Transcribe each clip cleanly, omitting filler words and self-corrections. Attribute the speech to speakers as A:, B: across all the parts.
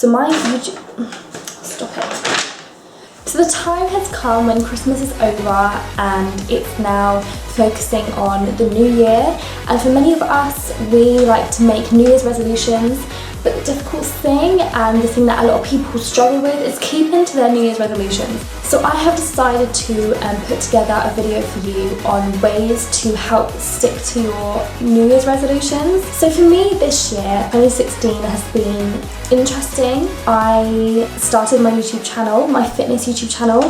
A: So my YouTube, stop it. So the time has come when Christmas is over and it's now focusing on the new year. And for many of us, we like to make New Year's resolutions, but the difficult thing and the thing that a lot of people struggle with is keeping to their New Year's resolutions. So I have decided to put together a video for you on ways to help stick to your New Year's resolutions. So for me this year, 2016 has been interesting. I started my YouTube channel, my fitness YouTube channel,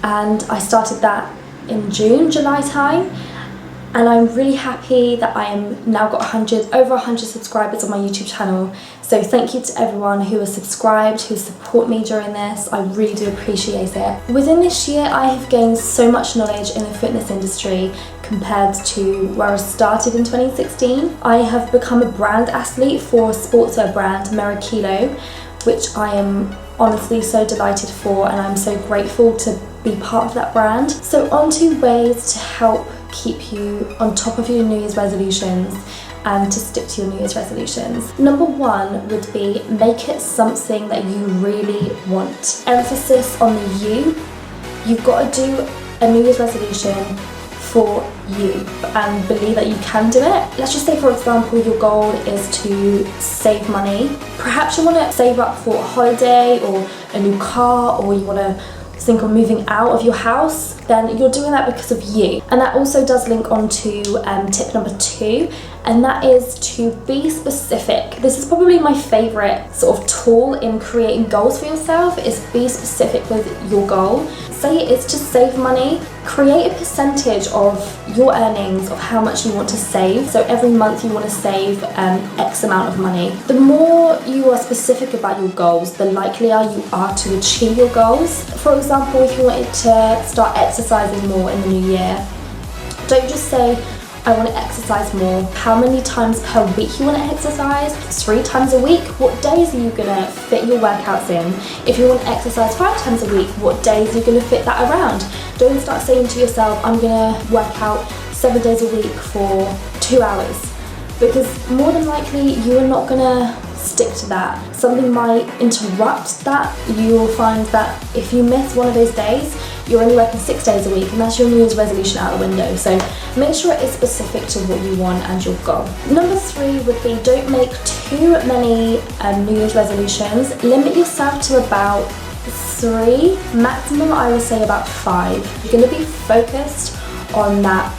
A: and I started that in June, July time. And I'm really happy that I am now got over 100 subscribers on my YouTube channel. So thank you to everyone who has subscribed, who support me during this. I really do appreciate it. Within this year, I have gained so much knowledge in the fitness industry compared to where I started in 2016. I have become a brand athlete for a sportswear brand, Killa, which I am honestly so delighted for, and I'm so grateful to be part of that brand. So on to ways to help keep you on top of your New Year's resolutions and to stick to your New Year's resolutions. Number one would be make it something that you really want. Emphasis on the you. You've got to do a New Year's resolution for you and believe that you can do it. Let's just say, for example, your goal is to save money. Perhaps you want to save up for a holiday or a new car, or you want to think of moving out of your house. Then you're doing that because of you. And that also does link on to tip number 2, and that is to be specific. This is probably my favorite sort of tool in creating goals for yourself, is be specific with your goal. Say it's to save money. Create a percentage of your earnings of how much you want to save. So every month you want to save X amount of money. The more you are specific about your goals, the likelier you are to achieve your goals. For example, if you wanted to start exercising more in the new year, don't just say, I want to exercise more. How many times per week you want to exercise? 3 times a week? What days are you going to fit your workouts in? If you want to exercise 5 times a week, what days are you going to fit that around? Don't start saying to yourself, I'm going to work out 7 days a week for 2 hours. Because more than likely, you are not going to stick to that. Something might interrupt that. You will find that if you miss one of those days, you're only working 6 days a week, and that's your New Year's resolution out the window. So make sure it is specific to what you want and your goal. Number 3 would be, don't make too many New Year's resolutions. Limit yourself to about 3, maximum I would say about 5. You're going to be focused on that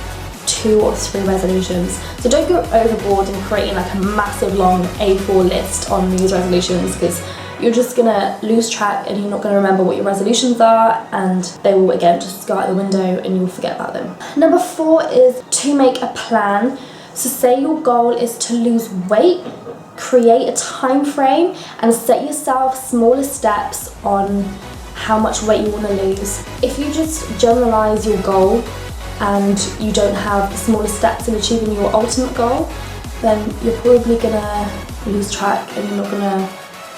A: 2 or 3 resolutions. So don't go overboard and creating like a massive long A4 list on New Year's resolutions, because you're just gonna lose track and you're not gonna remember what your resolutions are, and they will again just go out the window and you'll forget about them. Number 4 is to make a plan. So say your goal is to lose weight, create a time frame and set yourself smaller steps on how much weight you want to lose. If you just generalize your goal and you don't have the smaller steps in achieving your ultimate goal, then you're probably gonna lose track and you're not gonna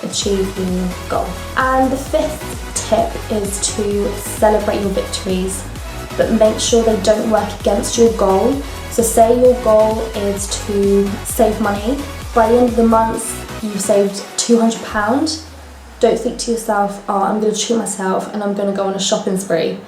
A: achieve your goal. And the 5th tip is to celebrate your victories, but make sure they don't work against your goal. So say your goal is to save money. By the end of the month, you've saved £200. Don't think to yourself, oh, I'm going to treat myself and I'm going to go on a shopping spree,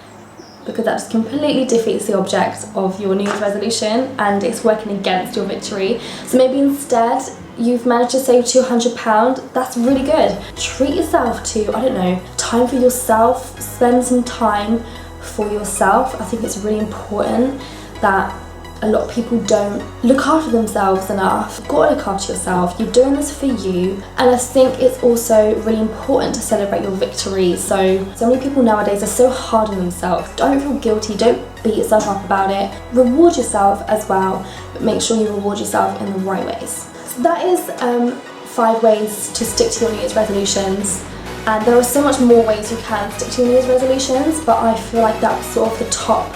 A: because that just completely defeats the object of your New Year's resolution and it's working against your victory. So maybe instead, you've managed to save £200, that's really good. Treat yourself to, I don't know, time for yourself, spend some time for yourself. I think it's really important that a lot of people don't look after themselves enough. You've got to look after yourself. You're doing this for you. And I think it's also really important to celebrate your victories. So many people nowadays are so hard on themselves. Don't feel guilty, don't beat yourself up about it. Reward yourself as well, but make sure you reward yourself in the right ways. So that is 5 ways to stick to your New Year's resolutions. And there are so much more ways you can stick to your New Year's resolutions, but I feel like that was sort of the top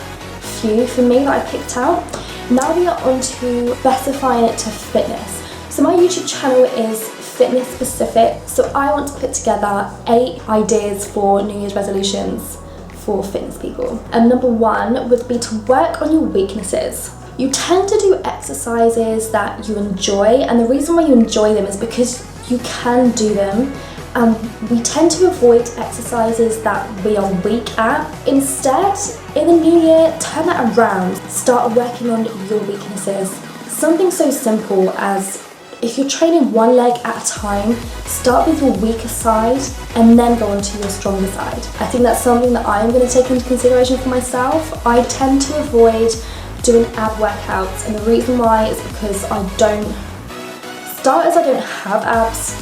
A: few for me that I picked out. Now we are on to specifying it to fitness. So my YouTube channel is fitness specific, so I want to put together 8 ideas for New Year's resolutions for fitness people. And number 1 would be to work on your weaknesses. You tend to do exercises that you enjoy, and the reason why you enjoy them is because you can do them We tend to avoid exercises that we are weak at. Instead, in the new year, turn that around. Start working on your weaknesses. Something so simple as, if you're training one leg at a time, start with your weaker side and then go on to your stronger side. I think that's something that I'm going to take into consideration for myself. I tend to avoid doing ab workouts, and the reason why is because I don't have abs,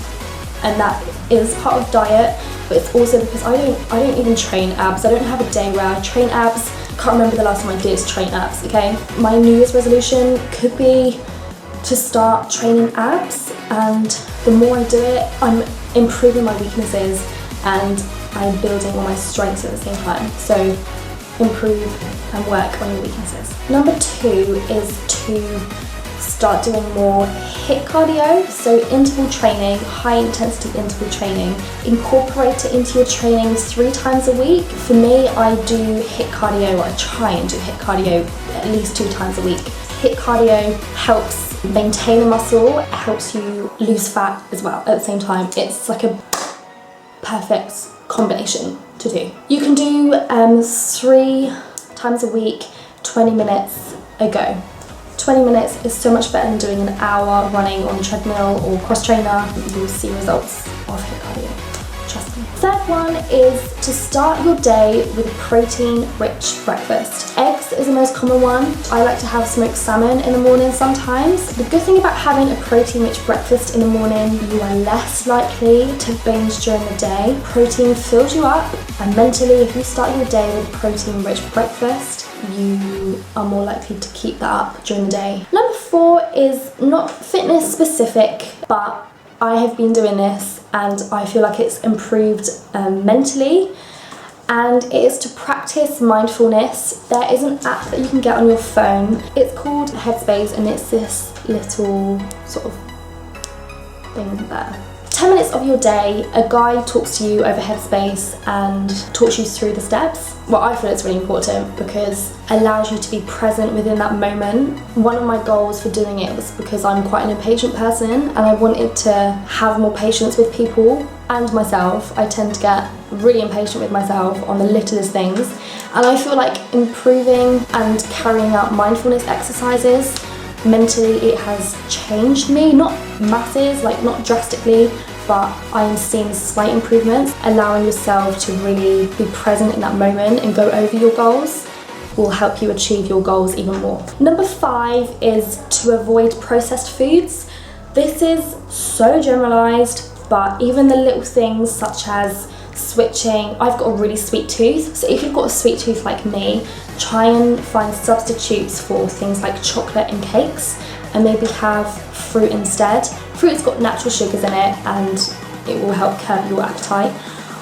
A: and that is part of diet, but it's also because I don't even train abs. I don't have a day where I train abs. I can't remember the last time I did train abs, okay? My New Year's resolution could be to start training abs, and the more I do it, I'm improving my weaknesses and I'm building on my strengths at the same time. So improve and work on your weaknesses. Number 2 is to start doing more HIIT cardio, so interval training, high intensity interval training. Incorporate it into your training 3 times a week. For me, I do HIIT cardio, or I try and do HIIT cardio at least 2 times a week. HIIT cardio helps maintain the muscle, it helps you lose fat as well at the same time. It's like a perfect combination to do. You can do 3 times a week, 20 minutes a go. 20 minutes is so much better than doing an hour running on a treadmill or cross trainer. You'll see results of HIIT cardio, trust me. Third one is to start your day with a protein-rich breakfast. Eggs is the most common one. I like to have smoked salmon in the morning sometimes. The good thing about having a protein-rich breakfast in the morning, you are less likely to binge during the day. Protein fills you up, and mentally, if you start your day with a protein-rich breakfast, you are more likely to keep that up during the day. Number 4 is not fitness specific, but I have been doing this and I feel like it's improved mentally, and it is to practice mindfulness. There is an app that you can get on your phone. It's called Headspace, and it's this little sort of thing there. 10 minutes of your day, a guy talks to you over Headspace and talks you through the steps. Well, I feel it's really important because it allows you to be present within that moment. One of my goals for doing it was because I'm quite an impatient person and I wanted to have more patience with people and myself. I tend to get really impatient with myself on the littlest things, and I feel like improving and carrying out mindfulness exercises, mentally it has changed me, not masses, like not drastically, but I am seeing slight improvements. Allowing yourself to really be present in that moment and go over your goals will help you achieve your goals even more. Number 5 is to avoid processed foods. This is so generalized, but even the little things such as switching. I've got a really sweet tooth, so if you've got a sweet tooth like me, try and find substitutes for things like chocolate and cakes, and maybe have fruit instead. Fruit's got natural sugars in it and it will help curb your appetite.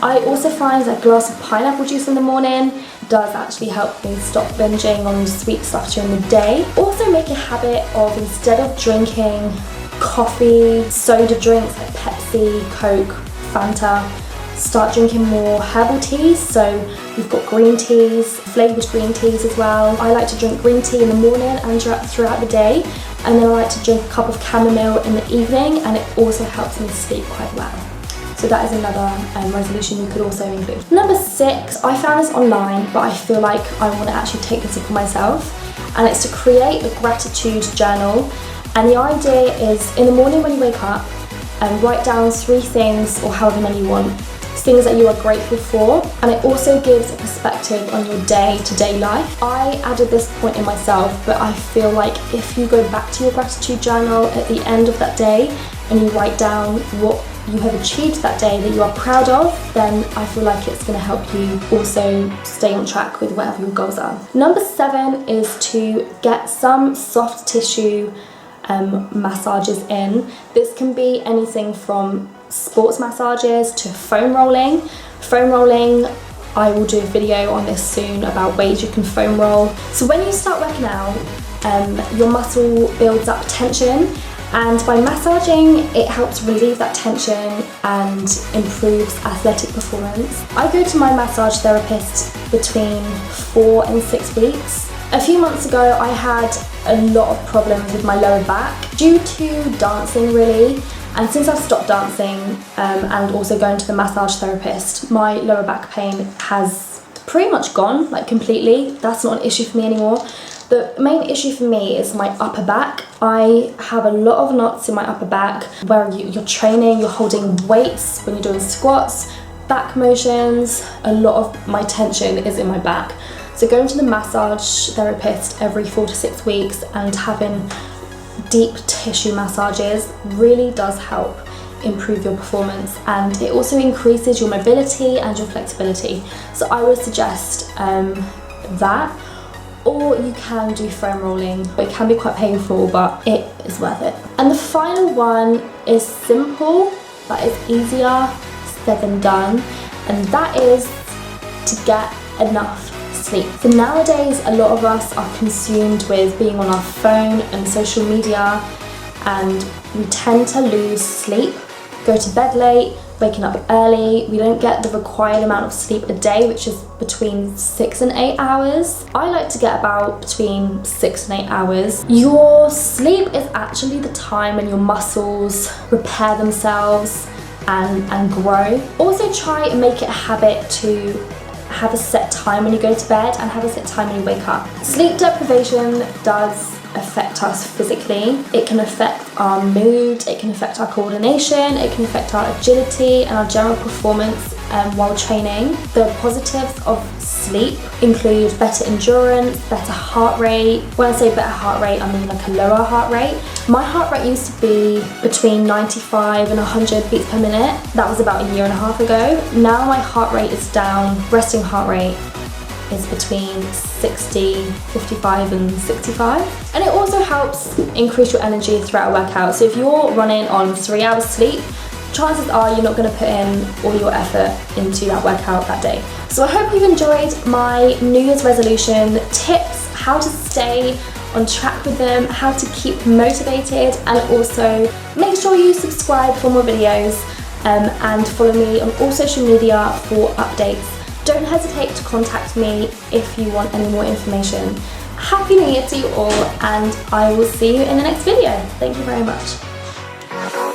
A: I also find that a glass of pineapple juice in the morning does actually help me stop binging on sweet stuff during the day. Also make a habit of, instead of drinking coffee, soda drinks like Pepsi, Coke, Fanta, start drinking more herbal teas. So we've got green teas, flavoured green teas as well. I like to drink green tea in the morning and throughout the day, and then I like to drink a cup of chamomile in the evening, and it also helps me sleep quite well. So that is another resolution you could also include. Number 6, I found this online, but I feel like I want to actually take this up for myself, and it's to create a gratitude journal. And the idea is, in the morning when you wake up, write down 3 things, or however many you want, things that you are grateful for, and it also gives a perspective on your day-to-day life. I added this point in myself, but I feel like if you go back to your gratitude journal at the end of that day and you write down what you have achieved that day that you are proud of, then I feel like it's going to help you also stay on track with whatever your goals are. Number 7 is to get some soft tissue massages in. This can be anything from sports massages to foam rolling. Foam rolling, I will do a video on this soon about ways you can foam roll. So when you start working out, your muscle builds up tension, and by massaging it helps relieve that tension and improves athletic performance. I go to my massage therapist between 4 and 6 weeks. A few months ago I had a lot of problems with my lower back due to dancing really. And since I've stopped dancing and also going to the massage therapist, my lower back pain has pretty much gone, like completely. That's not an issue for me anymore. The main issue for me is my upper back. I have a lot of knots in my upper back where you're training, you're holding weights when you're doing squats, back motions. A lot of my tension is in my back. So going to the massage therapist every 4 to 6 weeks and having deep tissue massages really does help improve your performance, and it also increases your mobility and your flexibility. So I would suggest that, or you can do foam rolling. It can be quite painful, but it is worth it. And the final one is simple, but it's easier said than done, and that is to get enough sleep. So nowadays a lot of us are consumed with being on our phone and social media, and we tend to lose sleep, go to bed late, waking up early. We don't get the required amount of sleep a day, which is between 6 and 8 hours. I like to get about between 6 and 8 hours. Your sleep is actually the time when your muscles repair themselves and grow. Also try and make it a habit to have a set time when you go to bed and have a set time when you wake up. Sleep deprivation does affect us physically. It can affect our mood, it can affect our coordination, it can affect our agility and our general performance while training. The positives of sleep include better endurance, better heart rate. When I say better heart rate, I mean like a lower heart rate. My heart rate used to be between 95 and 100 beats per minute. That was about 1.5 years ago. Now my heart rate is down, resting heart rate is between 60, 55 and 65. And it also helps increase your energy throughout a workout. So if you're running on 3 hours sleep, chances are you're not going to put in all your effort into that workout that day. So I hope you've enjoyed my New Year's resolution tips, how to stay on track with them, how to keep motivated, and also make sure you subscribe for more videos and follow me on all social media for updates. Don't hesitate to contact me if you want any more information. Happy New Year to you all, and I will see you in the next video. Thank you very much.